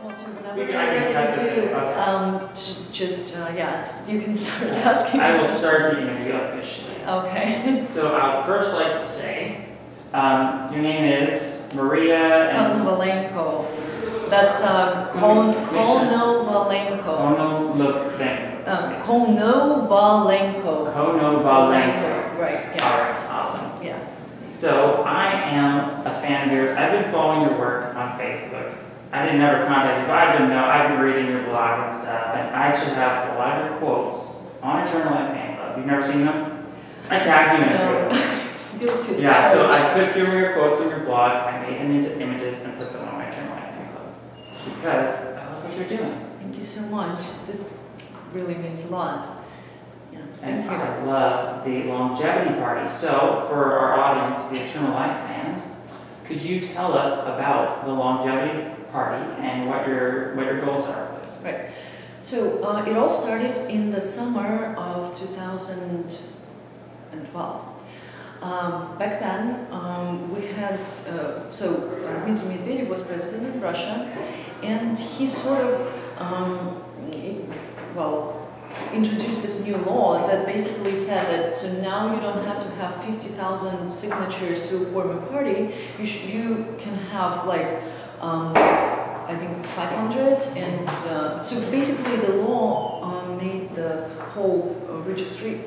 Well, so whenever you're ready to just, yeah, you can start asking. I will start the interview officially. Okay. So I'll first like to say, your name is Maria Konovalenko. That's Konovalenko. Konovalenko. Konovalenko. Right, yeah. Alright, awesome. Yeah. So I am a fan of yours. I've been following your work on Facebook. I didn't ever contact you, but I've been reading your blogs and stuff, and I actually have a lot of your quotes on Eternal Life Fan Club. You've never seen them? I tagged you in a few of them. Yeah, so I took your quotes from your blog, I made them into images and put them on my Eternal Life Fan Club. Because I love what you're doing. Thank you so much. This really means a lot. Yeah, and I love the longevity party. So for our audience, the Eternal Life fans, could you tell us about the longevity party and what your goals are with this? Right. So it all started in the summer of 2012. Back then, we had, Dmitry Medvedev was president in Russia, and he sort of, introduced this new law that basically said that so now you don't have to have 50,000 signatures to form a party. You can have like, I think 500, and so basically the law made the whole registration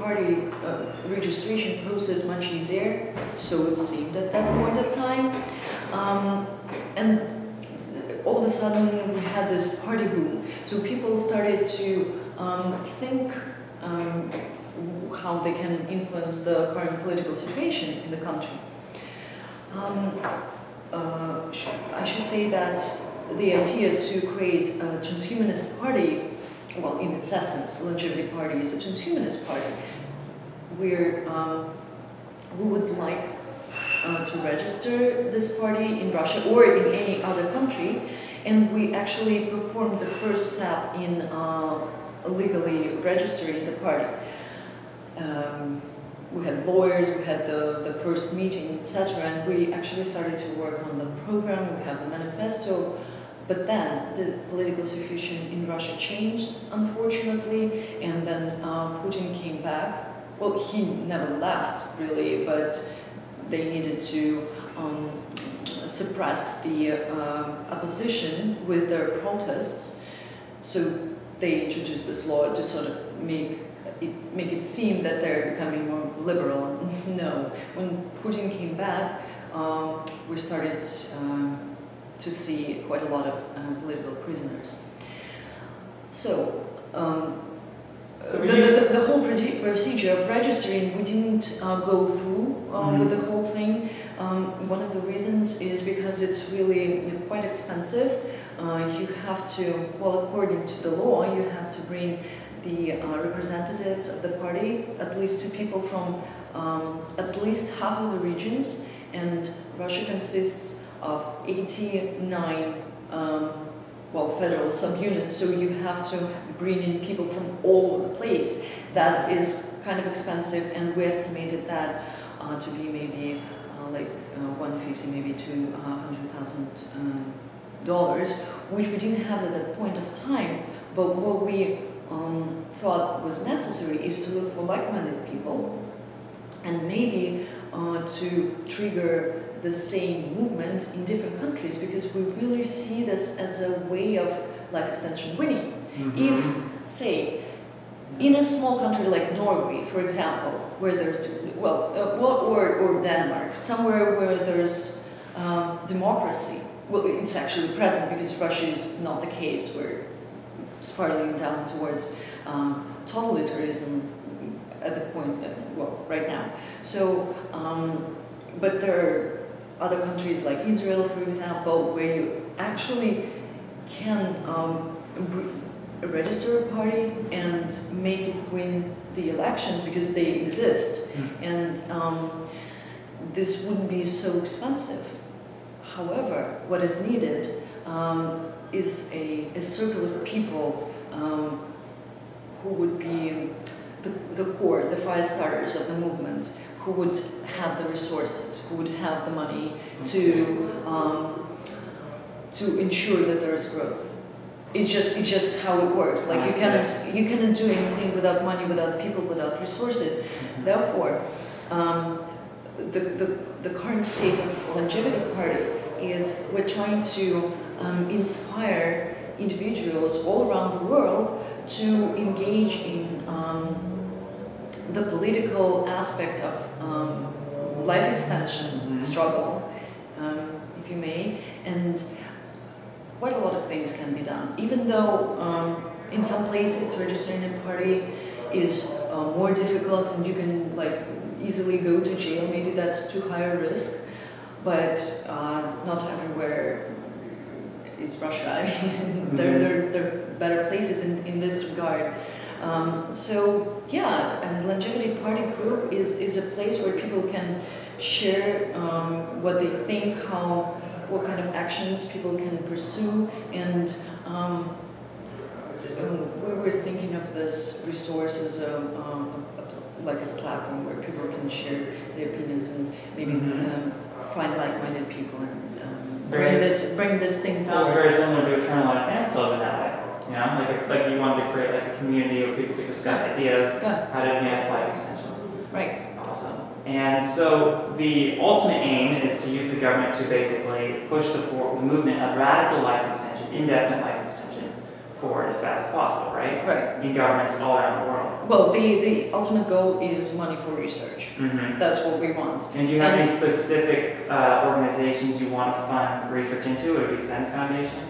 process much easier, so it seemed at that point of time. And all of a sudden we had this party boom, so people started to think how they can influence the current political situation in the country. I should say that the idea to create a transhumanist party, well, in its essence, longevity party is a transhumanist party, where we would like to register this party in Russia or in any other country, and we actually performed the first step in legally registering the party. We had lawyers, we had the first meeting, etc., and we actually started to work on the program, we had the manifesto, but then the political situation in Russia changed, unfortunately, and then Putin came back. Well, he never left, really, but they needed to suppress the opposition with their protests, so they introduced this law to sort of make it seem that they're becoming more liberal. No, when Putin came back, we started to see quite a lot of political prisoners. So the whole procedure of registering, we didn't go through with the whole thing. One of the reasons is because it's really quite expensive. You have to, well, according to the law, you have to bring the representatives of the party, at least 2 people from at least half of the regions, and Russia consists of 89 federal subunits, so you have to bring in people from all over the place. That is kind of expensive, and we estimated that to be maybe like $150,000 maybe to $100,000, which we didn't have at that point of time. But what we thought was necessary is to look for like-minded people, and maybe to trigger the same movement in different countries, because we really see this as a way of life extension winning. If, say, in a small country like Norway, for example, where there's, or Denmark, somewhere where there's democracy, well, it's actually present because Russia is not the case, where it's spiraling down towards totalitarianism at the point, right now. So, but there are other countries like Israel, for example, where you actually can register a party and make it win the elections because they exist, and this wouldn't be so expensive. However, what is needed is a circle of people who would be the core, the fire starters of the movement, who would have the resources, who would have the money to ensure that there is growth. it's just how it works. Like you cannot do anything without money, without people, without resources. Therefore, the current state of Longevity Party is we're trying to inspire individuals all around the world to engage in the political aspect of life extension struggle, if you may, and quite a lot of things can be done. Even though in some places registering a party is more difficult and you can like easily go to jail, maybe that's too high a risk, but not everywhere is Russia. I mean, there are better places in this regard. So yeah, and Longevity Party group is a place where people can share what they think, what kind of actions people can pursue, and we were thinking of this resource as like a platform where people can share their opinions and maybe find like-minded people and bring this thing sounds forward. very similar to Eternal Life Fan Club in that way. You know, like you wanted to create like a community where people could discuss ideas, how to advance life extension. Right. Awesome. And so the ultimate aim is to use the government to basically push the movement of radical life extension, indefinite life extension, forward as fast as possible, right? Right. In governments all around the world. Well, the ultimate goal is money for research. That's what we want. And do you have any specific organizations you want to fund research into? Would it be Sense Foundation?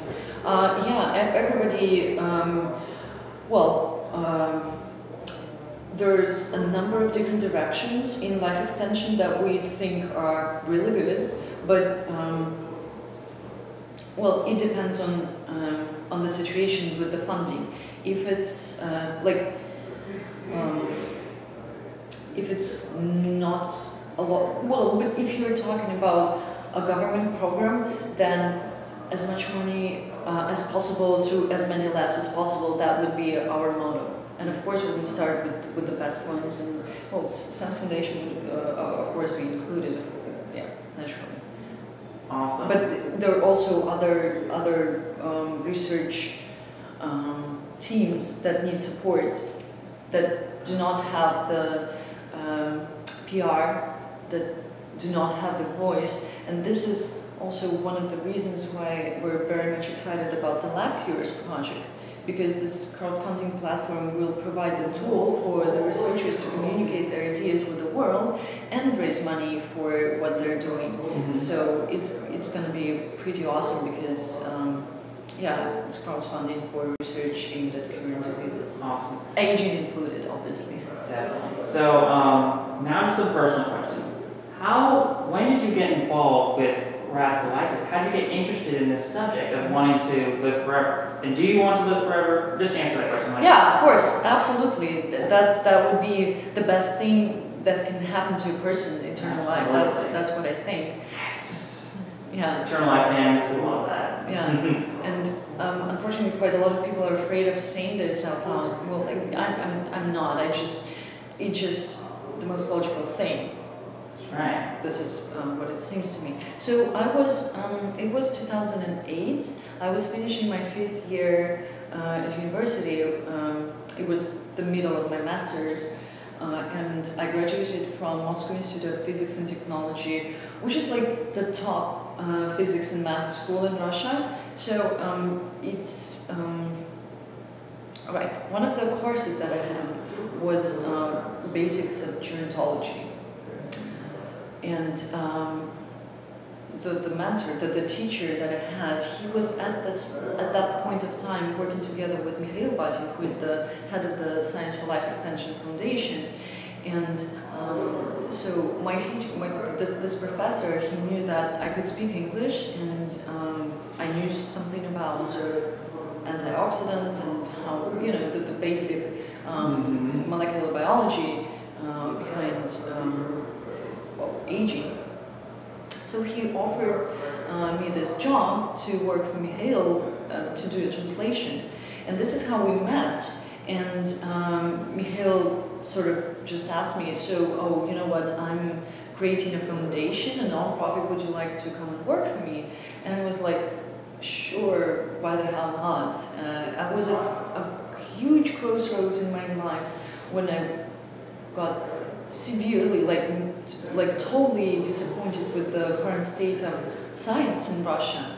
Yeah, everybody, there's a number of different directions in life extension that we think are really good, but it depends on the situation with the funding. If it's if it's not a lot, but if you're talking about a government program, then as much money as possible to as many labs as possible, that would be our motto. And of course we would start with the best ones, and Sense Foundation would of course be included, naturally. Awesome. But there are also other research teams that need support, that do not have the PR, that do not have the voice, and this is also one of the reasons why we're very much excited about the Lab Cures project, because this crowdfunding platform will provide the tool for the researchers to communicate their ideas with the world and raise money for what they're doing. So it's going to be pretty awesome because it's crowdfunding for research aimed at curing diseases. Awesome. Aging included, obviously. Definitely. So now to some personal questions. When did you get involved with radical activism? How did you get interested in this subject of wanting to live forever? And do you want to live forever? Just answer that question. Yeah, of course, absolutely. That would be the best thing that can happen to a person, eternal life. That's what I think. Yes. Yeah. Eternal life fans will love that. Yeah. And unfortunately, quite a lot of people are afraid of saying this out loud. Well, I'm not. It's just the most logical thing. Right. This is what it seems to me. So it was 2008. I was finishing my 5th year at university. It was the middle of my master's, and I graduated from Moscow Institute of Physics and Technology, which is like the top physics and math school in Russia. So it's right. One of the courses that I had was basics of gerontology. And the mentor, the teacher that I had, he was at that point of time working together with Mikhail Batin, who is the head of the Science for Life Extension Foundation. And so this professor, he knew that I could speak English, and I knew something about antioxidants and how, the basic molecular biology behind aging. So he offered me this job to work for Mikhail to do a translation. And this is how we met. And Mikhail sort of just asked me, so, you know what, I'm creating a foundation, a non-profit, would you like to come and work for me? And I was like, sure, why the hell not? I was at a huge crossroads in my life when I got severely, like totally disappointed with the current state of science in Russia.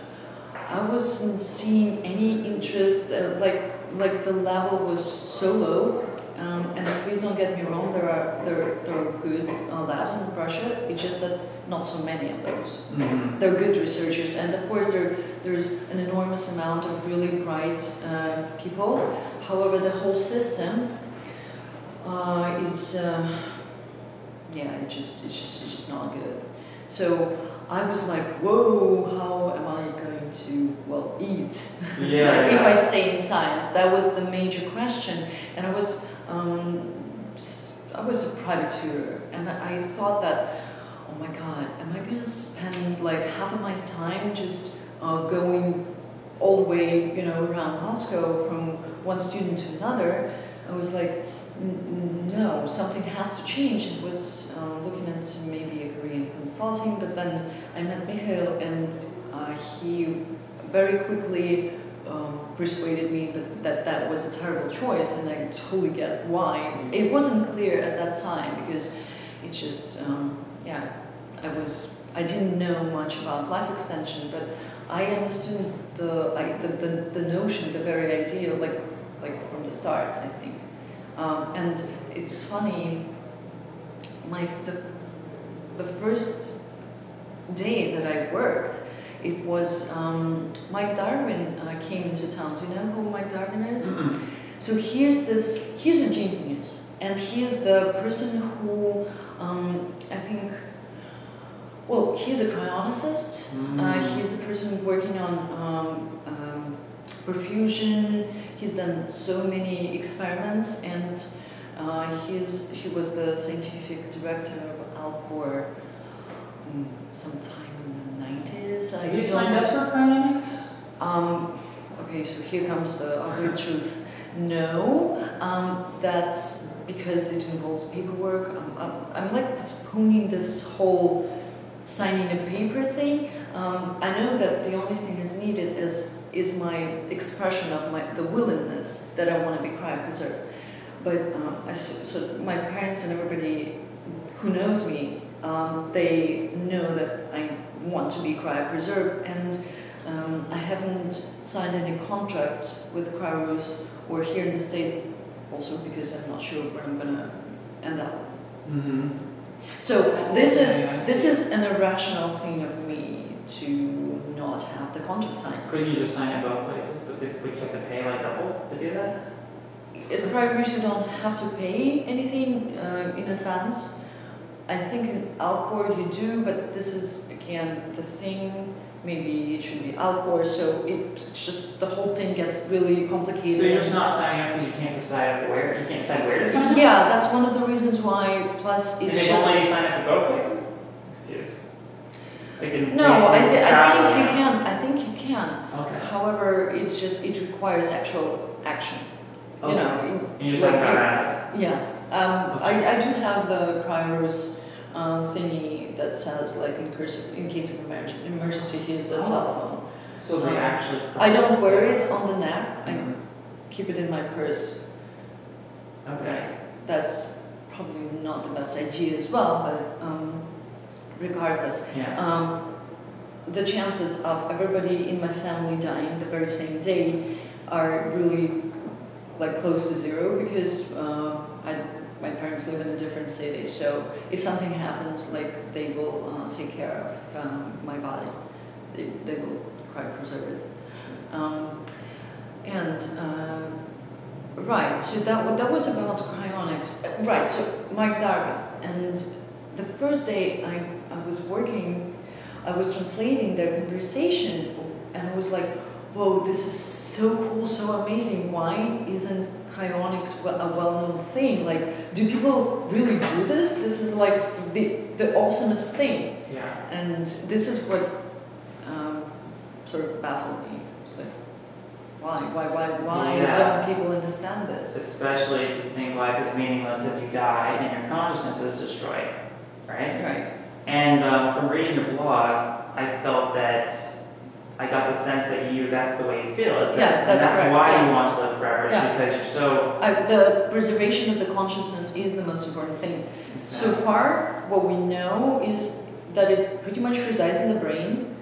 I wasn't seeing any interest, like the level was so low. And please don't get me wrong, there are good labs in Russia. It's just that not so many of those. Mm-hmm. They're good researchers, and of course there's an enormous amount of really bright people. However, the whole system is it's just not good. So I was like, whoa, how am I going to eat if I stay in science? That was the major question, and I was a private tutor, and I thought that, oh my God, am I going to spend like half of my time just going all the way, around Moscow from one student to another? I was like, no, something has to change. I was looking into maybe a career in consulting, but then I met Mikhail, and he very quickly persuaded me that was a terrible choice, and I totally get why. It wasn't clear at that time because it's just, I didn't know much about life extension, but I understood the notion, the very idea, like from the start, I think. And it's funny, the first day that I worked, it was Mike Darwin came into town. Do you know who Mike Darwin is? Mm-hmm. So here's a genius, and he's the person who I think. Well, he's a cryonicist. He's the person working on perfusion. He's done so many experiments, and he was the scientific director of Alcor sometime in the 90s. Have you signed up for cryonics? Okay, so here comes the ugly truth. No, that's because it involves paperwork. I'm like postponing this whole signing a paper thing. I know that the only thing is needed is my expression of the willingness that I want to be cryopreserved. But so my parents and everybody who knows me, they know that I want to be cryopreserved, and I haven't signed any contracts with Cryos or here in the States, also because I'm not sure where I'm gonna end up. Mm-hmm. So this is an irrational thing of me to not have the contract signed. Couldn't you just sign at both places, but would you have to pay like double to do that? As a private user, you don't have to pay anything in advance. I think in Alcor you do, but this is again the thing. Maybe it should be Alcor, so it's just the whole thing gets really complicated. So you're just not signing up because you can't decide where to sign up? Yeah, that's one of the reasons why. Plus, it's just. Only you sign up at both places. Confused. I think you can. Okay. However, it requires actual action. Okay. You just have to go around it. Yeah. Okay. I do have the Cryos thingy that says, like, in case of emergency, here's the telephone. So they actually. I don't wear it on the neck. I keep it in my purse. Okay. That's probably not the best idea as well, but regardless. Yeah. The chances of everybody in my family dying the very same day are really like close to zero because my parents live in a different city. So if something happens, like they will take care of my body. They will cryopreserve it. Right. So that was about cryonics. Right. So Mike Darwin, and the first day I was working, I was translating their conversation, and I was like, whoa, this is so cool, so amazing. Why isn't cryonics a well-known thing? Like, do people really do this? This is like the awesomest thing. Yeah. And this is what sort of baffled me. It's like, why don't people understand this? Especially if you think life is meaningless if you die and your consciousness is destroyed, right? Right. And from reading your blog, I felt that I got the sense that that's the way you feel. Is Yeah, that's correct. why Yeah. you want to live forever. It's Yeah. because you're so. The preservation of the consciousness is the most important thing. So far, what we know is that it pretty much resides in the brain.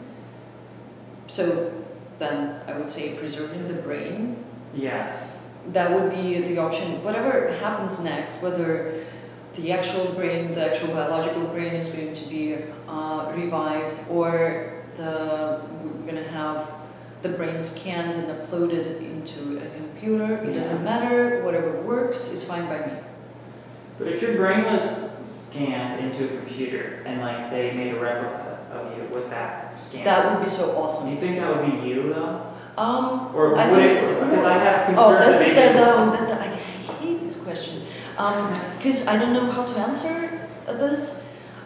So then I would say preserving the brain. Yes. That would be the option. Whatever happens next, whether the actual brain, the actual biological brain is going to be revived, or we're going to have the brain scanned and uploaded into a computer. It doesn't matter. Whatever works is fine by me. But if your brain was scanned into a computer and like they made a replica of you with that scan, That would be so awesome. do you think that would be you though? Or I think so. Because I have concerns. Oh, this is that I hate this question. Because I don't know how to answer this.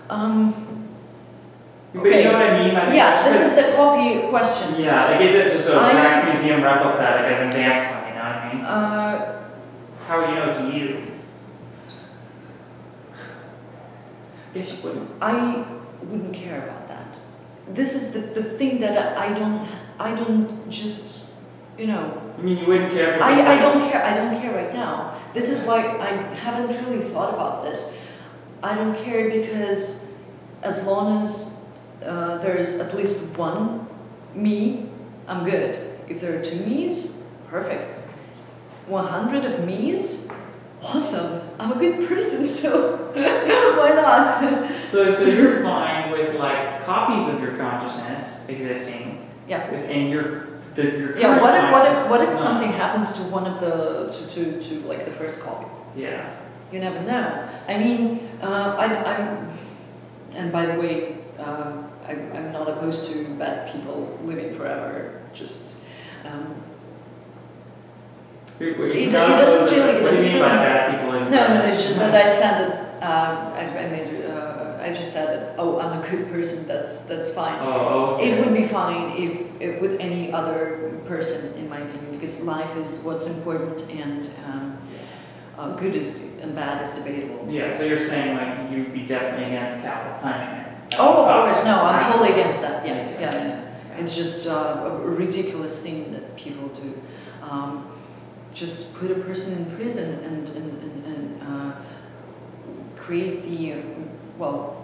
But you know what I mean? This is the copy question. Yeah, like is it just a Wax Museum replica, like an advanced one, you know what I mean? How would you know it's you? I guess you wouldn't. I wouldn't care about that. This is the thing that I don't just, you know. I mean, you wouldn't care if I don't care. I don't care right now. This is why I haven't really thought about this. I don't care because as long as there's at least one me, I'm good. If there are two me's, perfect. 100 of me's, awesome. I'm a good person, so why not? So you're fine with like copies of your consciousness existing. Yeah. Within your current Yeah. What if consciousness? something happens to one of the to like the first copy? Yeah. You never know. I mean, I'm. And by the way, I'm not opposed to bad people living forever. Just. It doesn't really. What do you mean by bad people living No, forever? it's just that I said that. I just said that. Oh, I'm a good person. That's fine. Oh, okay. It would be fine if with any other person, in my opinion, because life is what's important, and good and bad is debatable. Yeah, so you're saying like you'd be definitely against capital punishment. Oh, of course, no, I'm totally against that. Yeah, Yeah, yeah. yeah. It's just a ridiculous thing that people do. Just put a person in prison and create the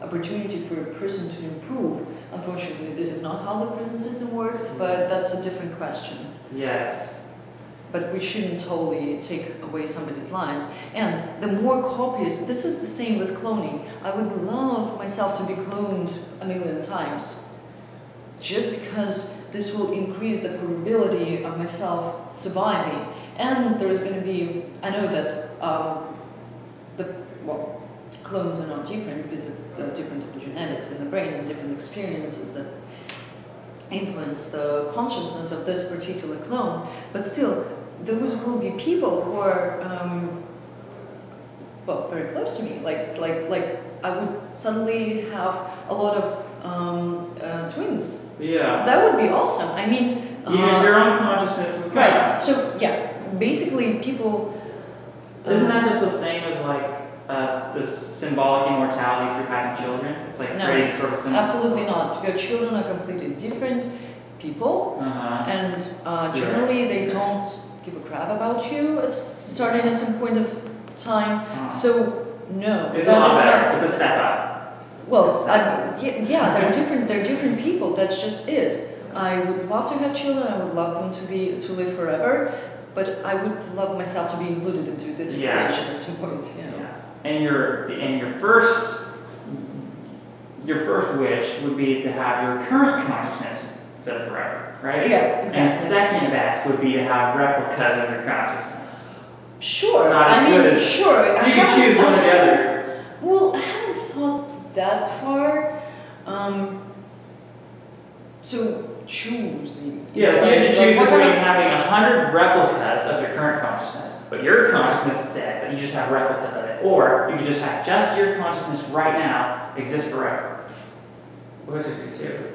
opportunity for a person to improve. Unfortunately, this is not how the prison system works, but that's a different question. Yes. But we shouldn't totally take away somebody's lives. And the more copies, this is the same with cloning. I would love myself to be cloned 1,000,000 times. Just because this will increase the probability of myself surviving. And there's going to be, I know that clones are not different because of the different epigenetics in the brain and different experiences that influence the consciousness of this particular clone, but still, those will be people who are, very close to me. Like I would suddenly have a lot of twins. Yeah. That would be awesome. I mean, even your own consciousness was gone. right. So yeah, basically, people. Isn't that just the same as like this symbolic immortality through having children? It's like No, creating sort of symbol. absolutely not. Your children are completely different people, and generally they don't give a crap about you. It's starting at some point of time. So no, it's a lot better. It's a step up. Well, they're different. They're different people. That's just it. I would love to have children. I would love them to live forever. But I would love myself to be included into this equation at some point. You know. Yeah. And your first wish would be to have your current consciousness live forever, right? Yeah, exactly. And second best would be to have replicas of your consciousness. Sure. Sure. You can choose one or the other. Well, I haven't thought that far. So choosing. Yeah, you had to choose between having 100 replicas of your current consciousness, but your consciousness is dead, but you just have replicas of it. Or you could just have just your consciousness right now exist forever. Which would you choose?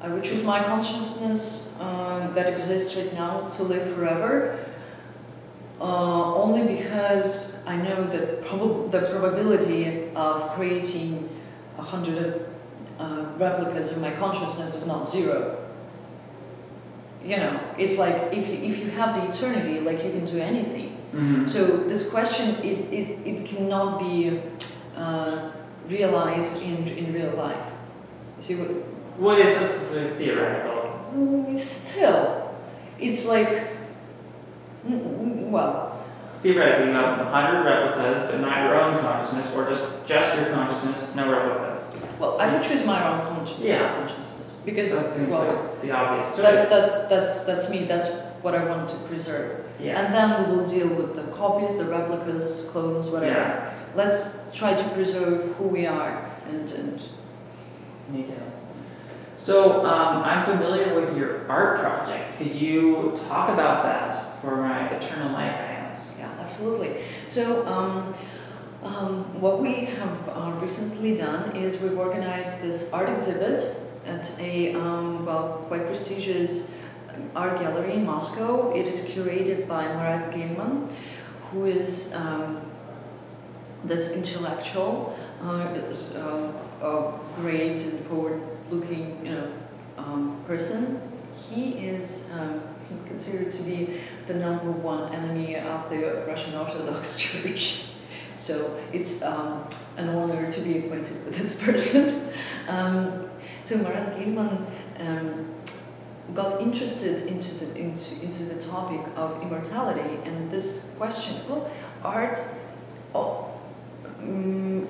I would choose my consciousness that exists right now to live forever. Only because I know that the probability of creating 100 replicas of my consciousness is not zero. You know, it's like if you have the eternity, like you can do anything. Mm-hmm. So this question, it cannot be realized in real life. See what is just theoretical? Still, it's like, well. Theoretically, you have 100 replicas, but not your own consciousness, or just your consciousness, no replicas. Well, I would choose my own consciousness. Yeah. Because that seems well, like the obvious choice. that's me. That's what I want to preserve. Yeah. And then we will deal with the copies, the replicas, clones, whatever. Yeah. Let's try to preserve who we are and. Me too. So I'm familiar with your art project. Could you talk about that for my Eternal Life fans? Yeah, absolutely. So what we have recently done is we've organized this art exhibit at a quite prestigious art gallery in Moscow. It is curated by Murat Gilman, who is this intellectual, a great and forward-looking, person. He is considered to be the #1 enemy of the Russian Orthodox Church. So it's an honor to be acquainted with this person. So Murat Gilman got interested into the topic of immortality and this question. Well, art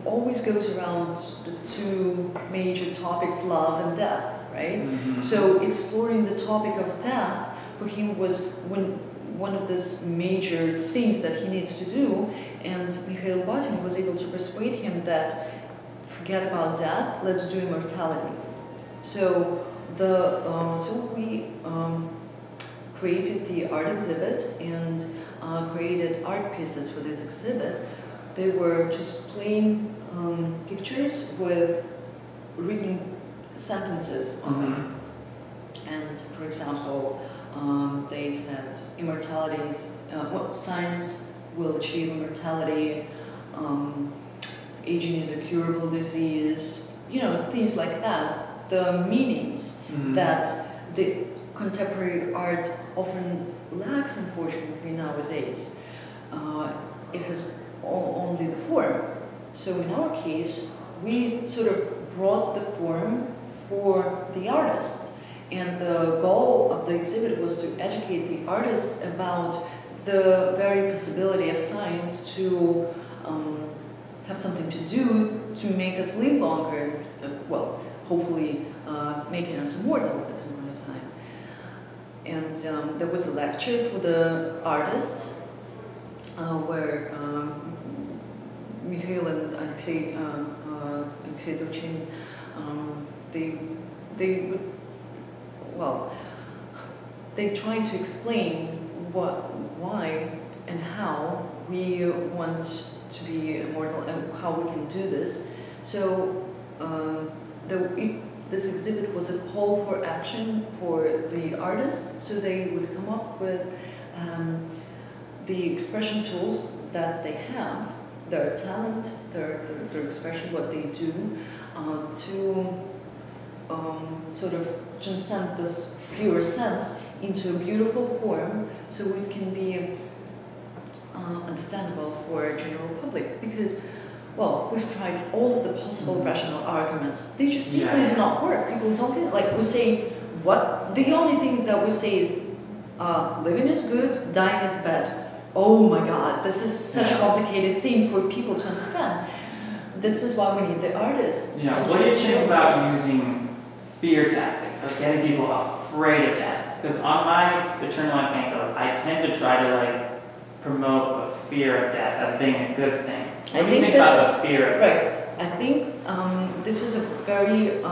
always goes around the two major topics, love and death, right? Mm-hmm. So exploring the topic of death for him was one of these major things that he needs to do, and Mikhail Batin was able to persuade him that forget about death, let's do immortality. So we created the art exhibit and created art pieces for this exhibit. They were just plain pictures with written sentences on them. And for example, they said immortality is, science will achieve immortality, aging is a curable disease, things like that. The meanings that the contemporary art often lacks, unfortunately, nowadays. It has only the form. So in our case, we sort of brought the form for the artists. And the goal of the exhibit was to educate the artists about the very possibility of science to have something to do to make us live longer, hopefully making us immortal at some point of time. And there was a lecture for the artists where Mikhail and Alexei Duchin, they tried to explain why and how we want to be immortal and how we can do this. So this exhibit was a call for action for the artists, so they would come up with the expression tools that they have, their talent, their expression, what they do, to sort of transcend this pure sense into a beautiful form, so it can be understandable for general public. Because, we've tried all of the possible rational arguments. They just simply do not work. People don't like we say what the only thing that we say is living is good, dying is bad. Oh my God, this is such a complicated thing for people to understand. This is why we need the artists. Yeah. What do you think about using fear tactics, like getting people afraid of death? Because on my Eternal Life angle, I tend to try to promote the fear of death as being a good thing. What do you think about the fear of death? Right. I think this is a very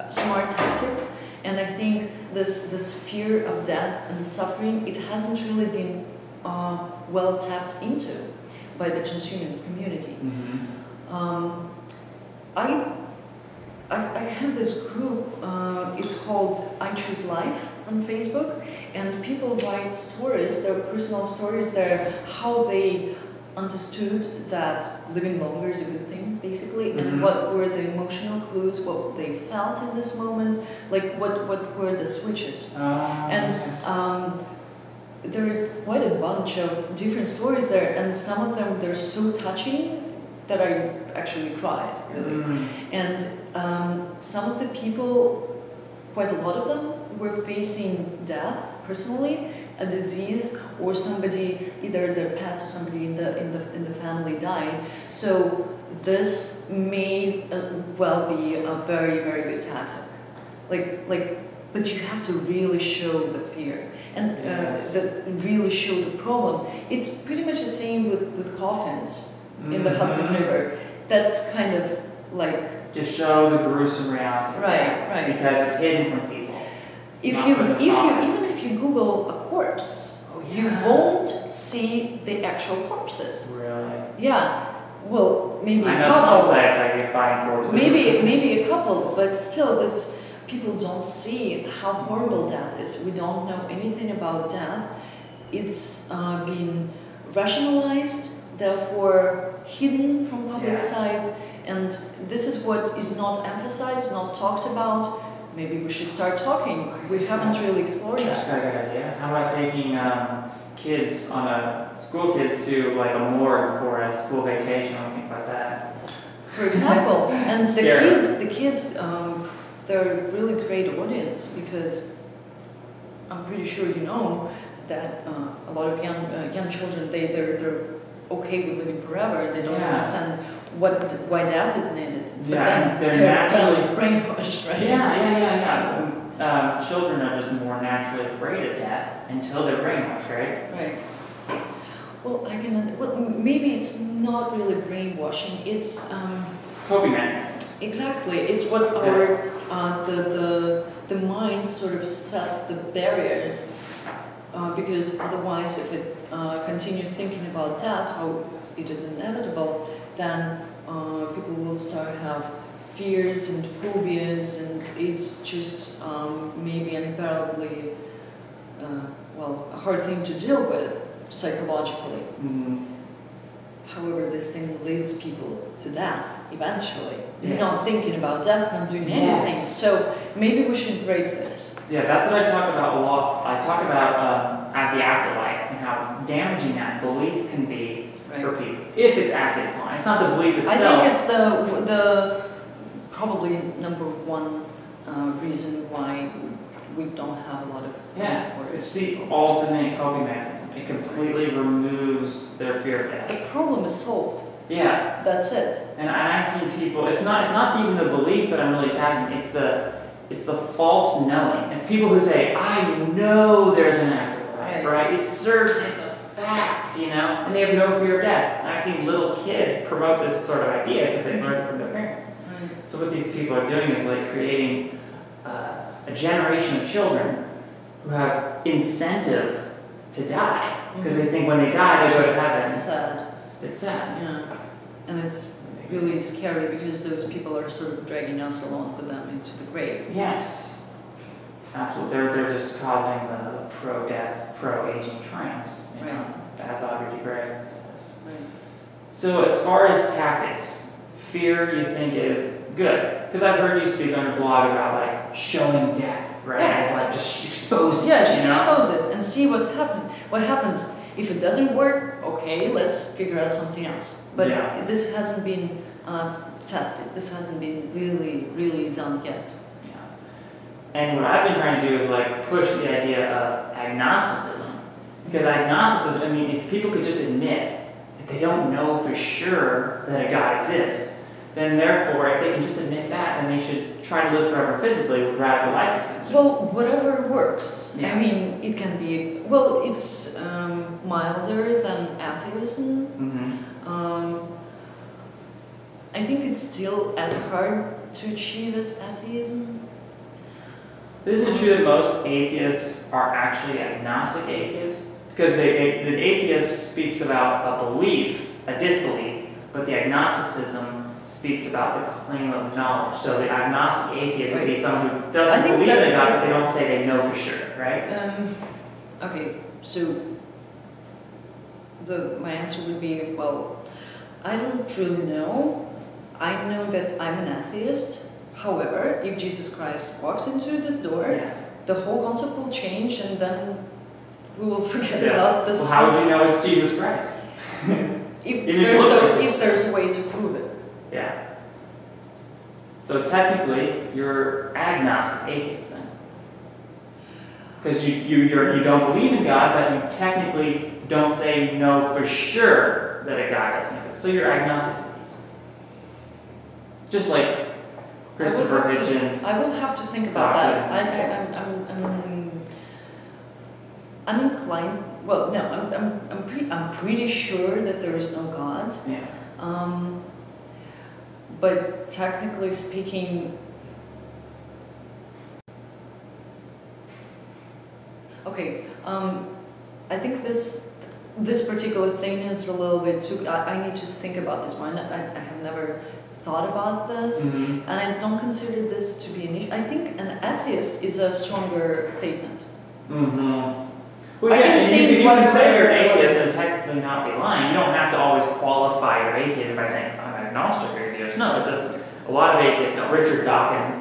smart tactic, and I think this fear of death and suffering, it hasn't really been well tapped into by the transhumanist community. I have this group, it's called I Choose Life on Facebook, and people write stories, their personal stories there, how they understood that living longer is a good thing, basically, and what were the emotional clues, what they felt in this moment, like what were the switches. And there are quite a bunch of different stories there, and some of them, they're so touching that I actually cried, really. And some of the people, quite a lot of them, were facing death personally, a disease, or somebody, either their pets or somebody in the family died. So this may well be a very, very good tactic. But you have to really show the fear and really show the problem. It's pretty much the same with coffins in the Hudson River. That's kind of like just show the gruesome reality, right? Because it's hidden from people. Even if you Google a corpse, you won't see the actual corpses. Really? Yeah. Well, maybe I a know couple. some sites like you find corpses. Maybe a couple, but still, people don't see how horrible death is. We don't know anything about death. It's been rationalized, therefore hidden from public sight, and this is what is not emphasized, not talked about. Maybe we should start talking. We haven't really explored that. That's a good idea. How about taking school kids to like a morgue for a school vacation or anything like that? For example, and the kids, they're a really great audience, because I'm pretty sure you know that a lot of young children, they're okay with living forever. They don't understand why death is needed. But then they're naturally brainwashed, right? Yeah. Children are just more naturally afraid of death until they're brainwashed, right? Right. Well, maybe it's not really brainwashing. It's coping mechanisms. Exactly. It's what our the mind sort of sets the barriers, because otherwise, if it continues thinking about death, how it is inevitable, then people will start to have fears and phobias, and it's just maybe unbearably a hard thing to deal with psychologically. However, this thing leads people to death eventually. Not thinking about death, not doing anything. So maybe we should break this. Yeah, that's what I talk about a lot. I talk about at the afterlife and how damaging that belief can be for people if it's acted upon. It's not the belief itself. I think it's the probably number one reason why we don't have a lot of support. It's the ultimate coping mechanism. It completely removes their fear of death. The problem is solved. Yeah. That's it. And I've seen people, it's not even the belief that I'm really attacking, it's the false knowing. It's people who say, I know there's an afterlife, right? It's certain, it's a fact, and they have no fear of death. And I've seen little kids promote this sort of idea because they learned it from their parents. So what these people are doing is like creating a generation of children who have incentive to die because they think when they die they go to heaven. It's sad. It's sad. Yeah, and it's really scary because those people are sort of dragging us along with them into the grave. Yes, absolutely. They're just causing the pro-death, pro-aging trends, as Audrey Gray says. Right. So as far as tactics, fear you think is good? Because I've heard you speak on your blog about like showing death, right? As like just expose it. Yeah, just expose it and see what's happening. What happens if it doesn't work? Okay, let's figure out something else. But this hasn't been tested. This hasn't been really done yet. Yeah. And what I've been trying to do is like push the idea of agnosticism, because agnosticism, I mean, if people could just admit that they don't know for sure that a God exists, then therefore, if they can just admit that, then they should try to live forever physically with radical life extension. Well, whatever works. Yeah. I mean, it can be, it's milder than atheism. I think it's still as hard to achieve as atheism. Isn't it true that most atheists are actually agnostic atheists? Because the atheist speaks about a belief, a disbelief, but the agnosticism speaks about the claim of knowledge. So the agnostic atheist would be someone who doesn't believe in a God, but they don't say they know for sure, right? Okay, so my answer would be, well, I don't really know. I know that I'm an atheist. However, if Jesus Christ walks into this door, the whole concept will change, and then we will forget about this. Well, how would you know it's Jesus Christ? if there's a way to prove it. Yeah. So technically, you're agnostic, atheist then. Because you don't believe in God, but you technically don't say you know for sure that a God doesn't exist. So you're agnostic. Just like Christopher Hitchens. I will have to think about that. I'm inclined. Well, no, I'm pretty sure that there is no God. Yeah. But technically speaking, okay. I think this particular thing is a little bit too. I need to think about this one. I have never thought about this, and I don't consider this to be an issue. I think an atheist is a stronger statement. Well, you can say you're an atheist and technically not be lying. You don't have to always qualify your atheism by saying, I'm agnostic or atheist. No, it's just a lot of atheists don't. Richard Dawkins,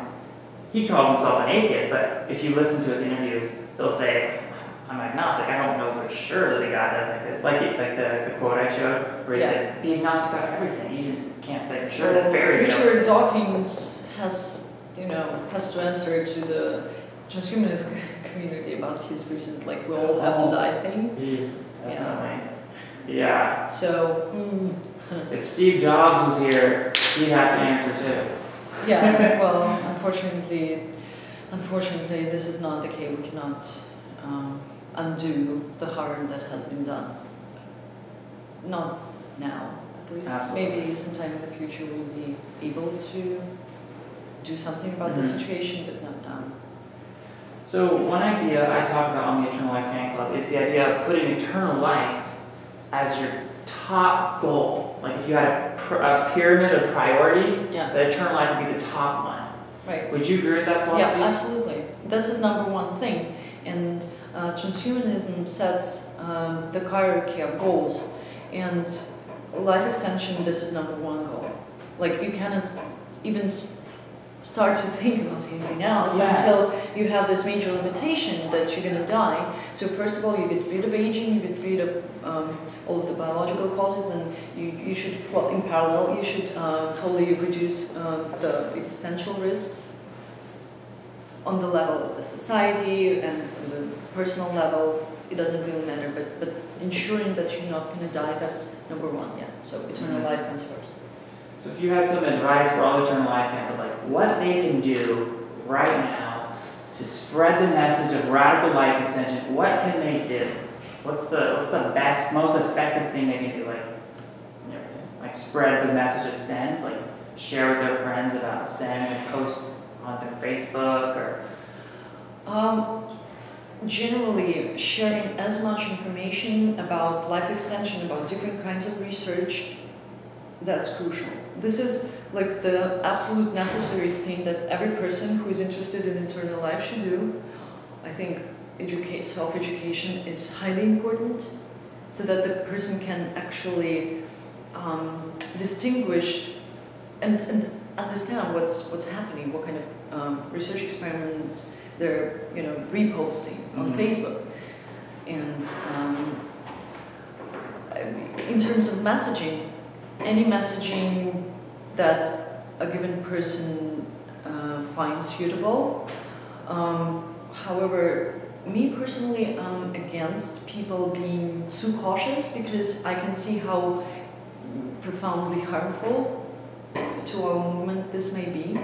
he calls himself an atheist, but if you listen to his interviews, he'll say, I'm agnostic. I don't know for sure that a God does exist. Like the quote I showed, where he said, be agnostic about everything. You can't say for sure that fairy tales. Richard Dawkins has to answer to the transhumanist community about his recent, we all have to die thing. He's definitely. Yeah. So, if Steve Jobs was here, he'd have to answer too. Yeah, well, unfortunately, this is not the case. We cannot undo the harm that has been done. Not now, at least. Absolutely. Maybe sometime in the future we'll be able to do something about the situation, but not now. So one idea I talk about on the Eternal Life Fan Club is the idea of putting eternal life as your top goal. Like if you had a pyramid of priorities, the eternal life would be the top one. Right. Would you agree with that philosophy? Yeah, absolutely. This is number one thing. And transhumanism sets the hierarchy of goals. And life extension, this is number one goal. Like you cannot even start to think about anything else until you have this major limitation that you're going to die. So first of all, you get rid of aging, you get rid of all of the biological causes, then you should, well, in parallel, you should totally reduce the existential risks on the level of the society and on the personal level. It doesn't really matter, but ensuring that you're not going to die, that's number one, So eternal life comes first. So if you had some advice for all Eternal Life fans of what they can do right now to spread the message of radical life extension, what can they do? What's the best, most effective thing they can do? Like spread the message of SENS, like share with their friends about SENS and post on their Facebook or? Generally, sharing as much information about life extension, about different kinds of research, that's crucial. This is like the absolute necessary thing that every person who is interested in eternal life should do. I think self-education is highly important so that the person can actually distinguish and understand what's happening, what kind of research experiments they're reposting on Facebook. And in terms of messaging, any messaging that a given person finds suitable. However, me personally, I'm against people being too cautious because I can see how profoundly harmful to our movement this may be.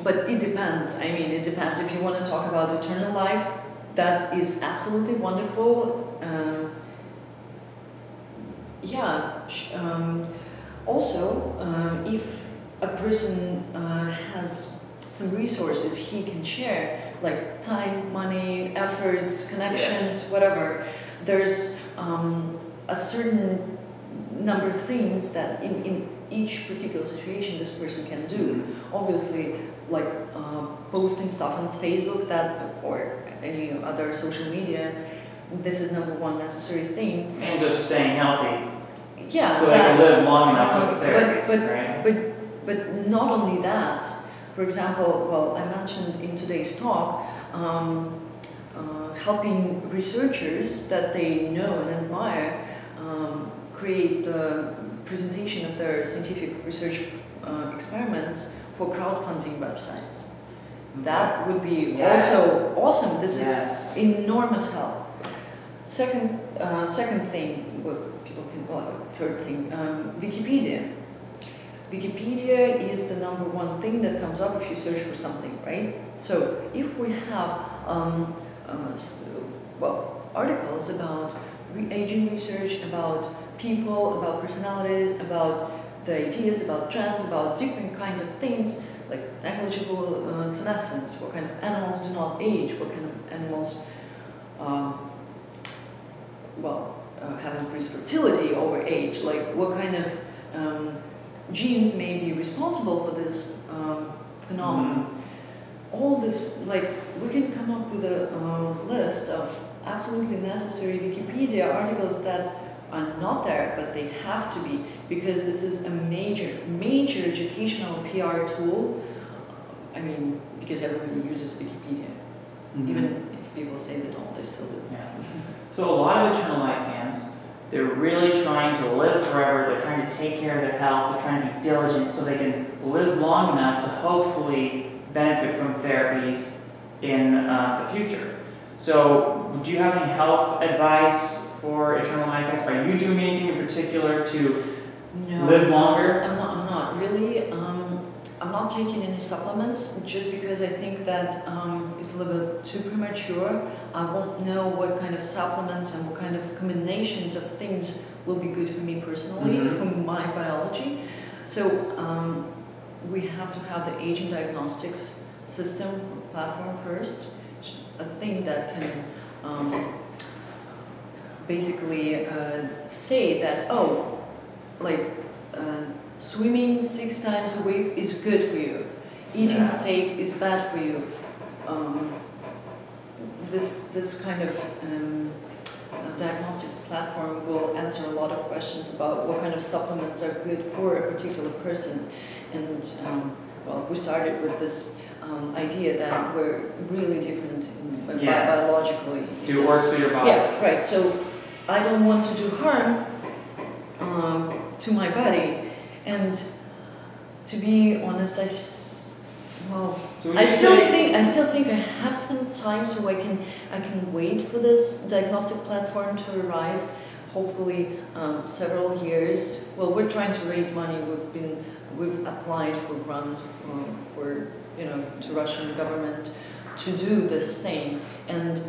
But it depends. I mean, it depends. If you want to talk about eternal life, that is absolutely wonderful. Also, if a person has some resources he can share, like time, money, efforts, connections, whatever, there's a certain number of things that in each particular situation this person can do. Obviously, like posting stuff on Facebook or any other social media, this is number one necessary thing. And just staying healthy. Yeah. So they can live long enough with the therapies, right? But not only that. For example, well, I mentioned in today's talk, helping researchers that they know and admire create the presentation of their scientific research experiments for crowdfunding websites. That would be also awesome. This is enormous help. Second thing, well, people can, well, third thing, Wikipedia. Wikipedia is the number one thing that comes up if you search for something, right? So if we have, articles about aging research, about people, about personalities, about the ideas, about trends, about different kinds of things, like ecological senescence, what kind of animals do not age, what kind of animals have increased fertility over age, like what kind of genes may be responsible for this phenomenon. All this, like, we can come up with a list of absolutely necessary Wikipedia articles that are not there, but they have to be, because this is a major educational PR tool. I mean, because everybody uses Wikipedia. Even if people say they don't, they still do. Yeah. So a lot of Eternal Life fans, they're really trying to live forever, they're trying to take care of their health, they're trying to be diligent so they can live long enough to hopefully benefit from therapies in the future. So, do you have any health advice for Eternal Life fans? Are you doing anything in particular to live longer? I'm not really. I'm not taking any supplements just because I think that it's a little bit too premature. I won't know what kind of supplements and what kind of combinations of things will be good for me personally, for my biology. So we have to have the aging diagnostics system platform first, a thing that can basically say that, swimming 6 times a week is good for you. Eating steak is bad for you. This kind of diagnostics platform will answer a lot of questions about what kind of supplements are good for a particular person. And we started with this idea that we're really different biologically. Do it work for your body? Yeah, right. So I don't want to do harm to my body. And to be honest, I still think I have some time, so I can wait for this diagnostic platform to arrive. Hopefully, several years. Well, we're trying to raise money. We've applied for grants to Russian government to do this thing, and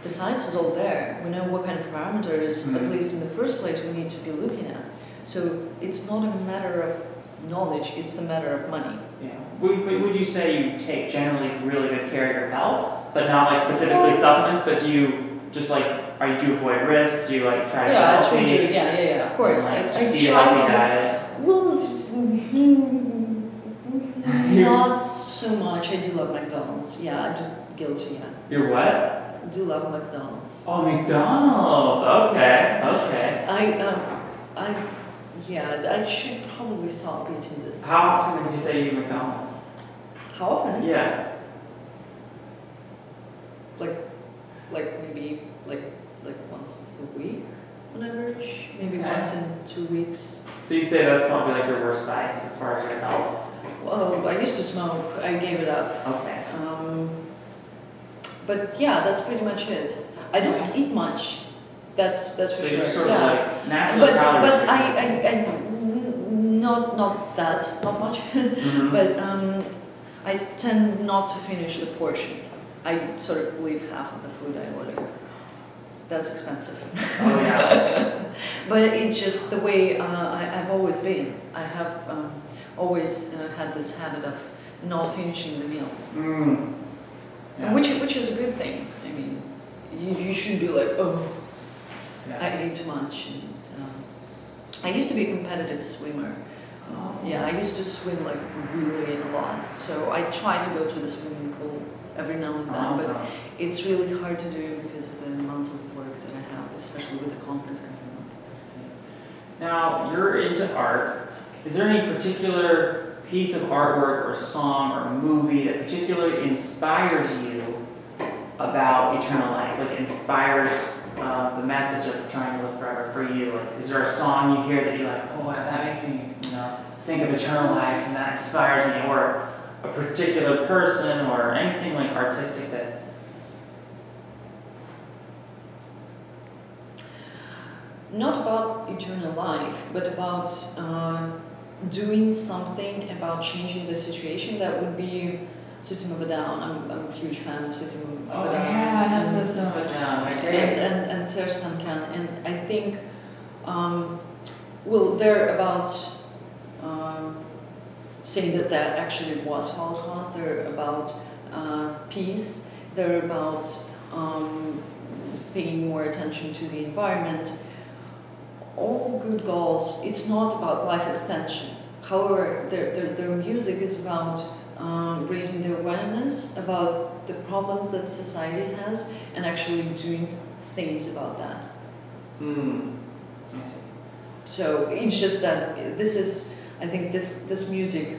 the science is all there. We know what kind of parameters, at least in the first place, we need to be looking at. So it's not a matter of knowledge, it's a matter of money. Yeah. Would you say you take generally really good care of your health, but not like specifically supplements, but do you just like, do you avoid risks? Do you like try to I try to, yeah, of course. Like, I eat a try healthy to. diet? Well, not so much. I do love McDonald's. Yeah, I do guilty, yeah. You're what? I do love McDonald's. Oh, McDonald's. Okay. I should probably stop eating this. How often would you say you eat McDonald's? How often? Yeah. Maybe once a week on average. Maybe once in 2 weeks. So you'd say that's probably like your worst vice as far as your health? Well, I used to smoke. I gave it up. Okay. But yeah, that's pretty much it. I don't eat much. That's for so sure. So you're sort of like naturally calorie but I not much. But I tend not to finish the portion. I sort of leave half of the food I order. That's expensive. Oh yeah. But it's just the way I've always been. I have always had this habit of not finishing the meal. Yeah. Which is a good thing. I mean, you shouldn't be like, I ate too much. And, I used to be a competitive swimmer. I used to swim like really a lot. So I try to go to the swimming pool every now and then, but it's really hard to do because of the amount of work that I especially with the conference coming up. Now, you're into art. Is there any particular piece of artwork or song or movie that particularly inspires you about eternal life? Like inspires the message of trying to live forever for you? Like, is there a song you hear that you're like, oh, that makes me, think of eternal life and that inspires me? Or a particular person or anything like artistic that... Not about eternal life, but about doing something about changing the situation. That would be System of a Down. I'm a huge fan of System of a Down. Oh yeah, I know System of a Down. And Serge Tankian. And I think, well, they're about saying that there actually was Holocaust. They're about peace. They're about paying more attention to the environment. All good goals. It's not about life extension. However, their music is about raising the awareness about the problems that society has and actually doing things about that. I see. So it's just that I think this music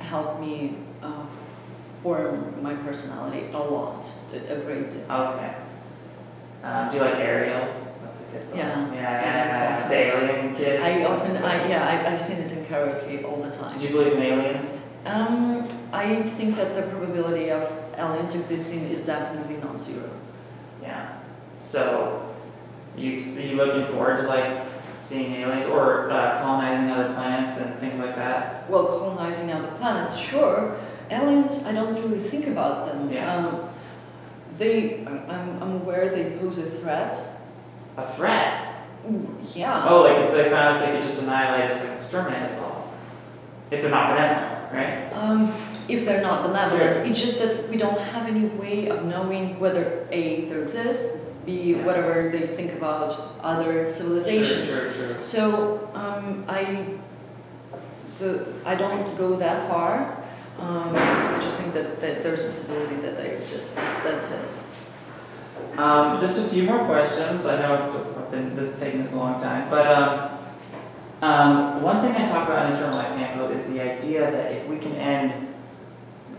helped me form my personality a lot, a great deal. Okay. Do you like Ariel's? That's a good song. Yeah. The Alien Kid. I sing it in karaoke all the time. Do you believe in aliens? I think that the probability of aliens existing is definitely non-zero. Yeah. So, you looking forward to like seeing aliens or colonizing other planets and things like that? Well, colonizing other planets, sure. Aliens, I don't really think about them. Yeah. I'm aware they pose a threat. A threat? Yeah. Oh, like if they found us, they could just annihilate us and exterminate us all. If they're not benevolent, right? If they're not benevolent. Sure. It's just that we don't have any way of knowing whether A, they exist, B, whatever they think about other civilizations. Sure. So I don't go that far. I just think that there's a possibility that they exist. That's it. Just a few more questions. I know I've been taking this a long time, but one thing I talk about in Eternal Life Handbook is the idea that if we can end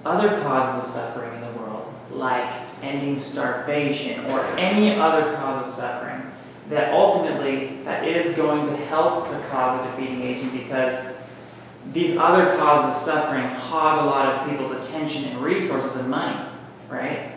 other causes of suffering in the world, like ending starvation or any other cause of suffering, that ultimately that is going to help the cause of defeating aging, because these other causes of suffering hog a lot of people's attention and resources and money, right?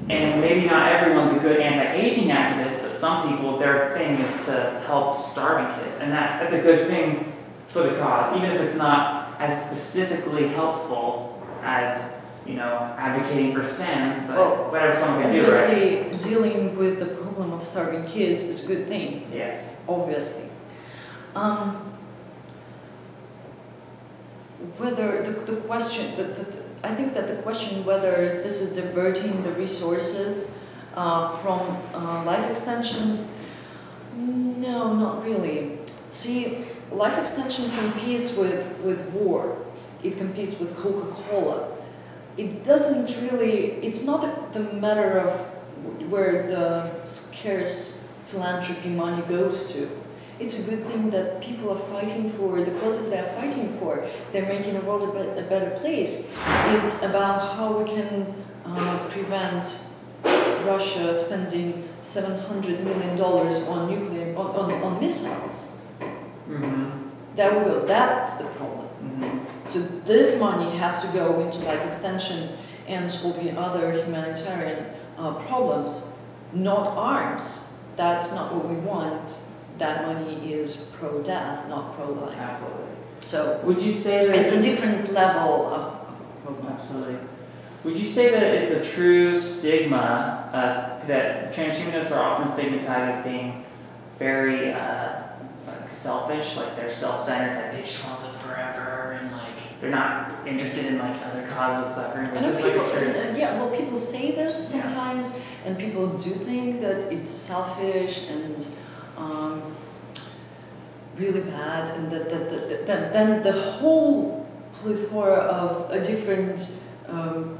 And maybe not everyone's a good anti-aging activist, but some people, their thing is to help starving kids. And that's a good thing for the cause, even if it's not as specifically helpful as, advocating for SENS, but whatever someone can do, right? Obviously, dealing with the problem of starving kids is a good thing. Yes. Obviously. Whether the question, I think that the question whether this is diverting the resources from life extension, no, not really. See, life extension competes with war. It competes with Coca-Cola. It doesn't really, it's not the matter of where the scarce philanthropy money goes to. It's a good thing that people are fighting for the causes they're fighting for. They're making the world a better place. It's about how we can prevent Russia spending $700 million on nuclear, on missiles. There we go. That's the problem. So this money has to go into life extension and solving other humanitarian problems, not arms. That's not what we want. That money is pro-death, not pro-life. Absolutely. So would you say that it's a different level of problem? Absolutely. Would you say that it's a true stigma that transhumanists are often stigmatized as being very selfish, like they're self-centered, that they just want to live forever, and like they're not interested in like other causes of suffering? People say this sometimes, and people do think that it's selfish and really bad, and then the whole plethora of different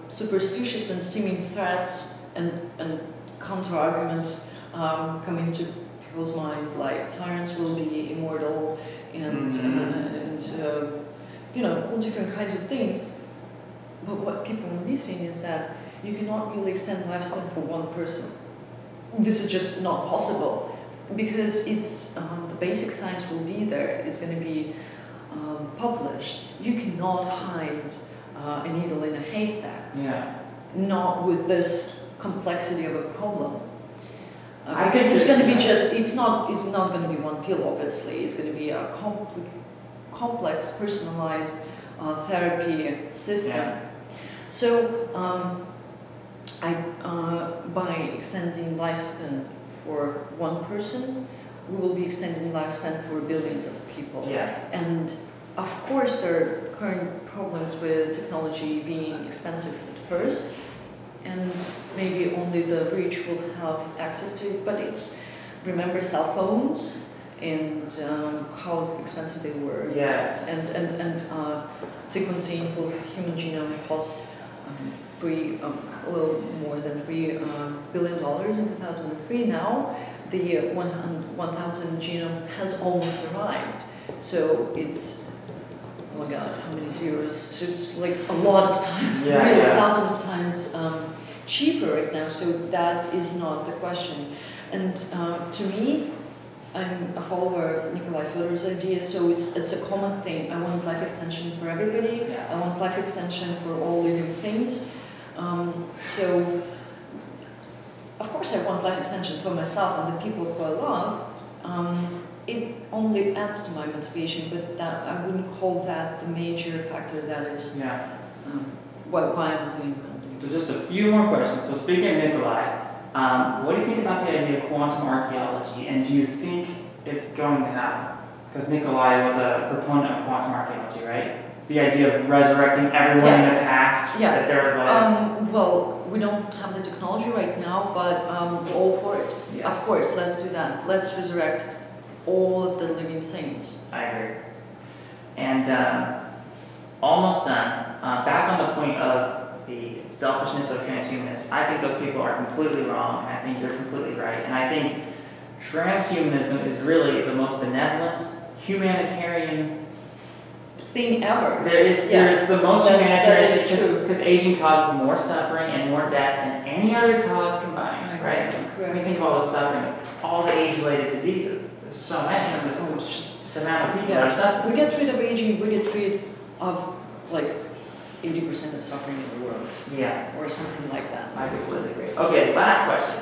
superstitious and seeming threats and counter-arguments come into people's minds, like tyrants will be immortal and you know, all different kinds of things. But what people are missing is that you cannot really extend lifespan for one person. This is just not possible because it's the basic science will be there. It's going to be published. You cannot hide a needle in a haystack. Yeah. Not with this complexity of a problem. Because it's going to be just, it's not going to be one pill, obviously. It's going to be a complex, personalized therapy system. Yeah. So, by extending lifespan for one person, we will be extending lifespan for billions of people. Yeah. And of course, there are current problems with technology being expensive at first, and maybe only the rich will have access to it. But it's, remember cell phones and how expensive they were. Yes. And sequencing full human genome cost a little more than $3 billion in 2003. Now the 1,000 genome has almost arrived. So it's, oh my God, how many zeros? So it's like a lot of times, yeah, really yeah. 1,000 of times cheaper right now. So that is not the question. And to me, I'm a follower of Nikolai Fedor's idea, so it's a common thing. I want life extension for everybody. Yeah. I want life extension for all living things. So, of course, I want life extension for myself and the people who I love. It only adds to my motivation, but that I wouldn't call that the major factor that is why I'm doing what I'm doing. So just a few more questions. So speaking of Nikolai, what do you think about the idea of quantum archaeology, and do you think it's going to happen? Because Nikolai was a proponent of quantum archaeology, right? The idea of resurrecting everyone in the past that they're like... well, we don't have the technology right now, but we're all for it. Yes. Of course, let's do that. Let's resurrect all of the living things. I agree. And almost done. Back on the point of the selfishness of transhumanists, I think those people are completely wrong, and I think you're completely right. And I think transhumanism is really the most benevolent, humanitarian thing ever. There is the most humanitarian, because aging causes more suffering and more death than any other cause combined, right? When you think of all the suffering, all the age-related diseases, there's so many. It's just the amount of people that are suffering. We get rid of aging, we get rid of like 80% of suffering in the world. Yeah. Or something like that. I completely agree. Okay, last question.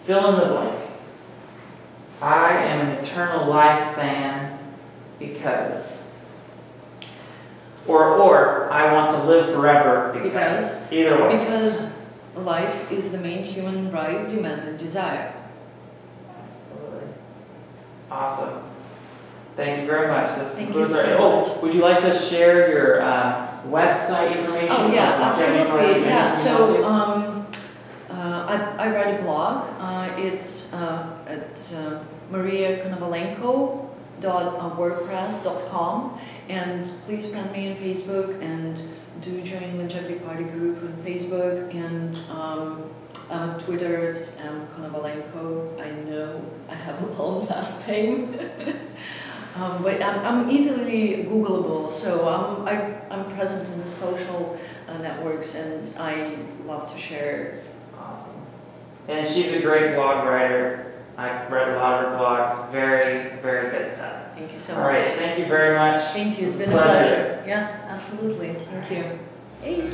Fill in the blank. I am an Eternal Life fan because... Or I want to live forever because either way. Because life is the main human right, demand, and desire. Absolutely. Awesome. Thank you very much. This concludes our... Oh, would you like to share your website information? Oh yeah, absolutely. Yeah. So I write a blog. It's at mariakonovalenko.wordpress.com, and please friend me on Facebook and do join the Longevity Party group on Facebook, and on Twitter it's Konovalenko. I know I have a long last name. But I'm easily Googleable, so I'm present in the social networks, and I love to share. Awesome. And she's a great blog writer. I've read a lot of her blogs. Very, very good stuff. Thank you so much. All right, thank you very much. Thank you. It's been a pleasure. Yeah, absolutely. Thank you. Hey.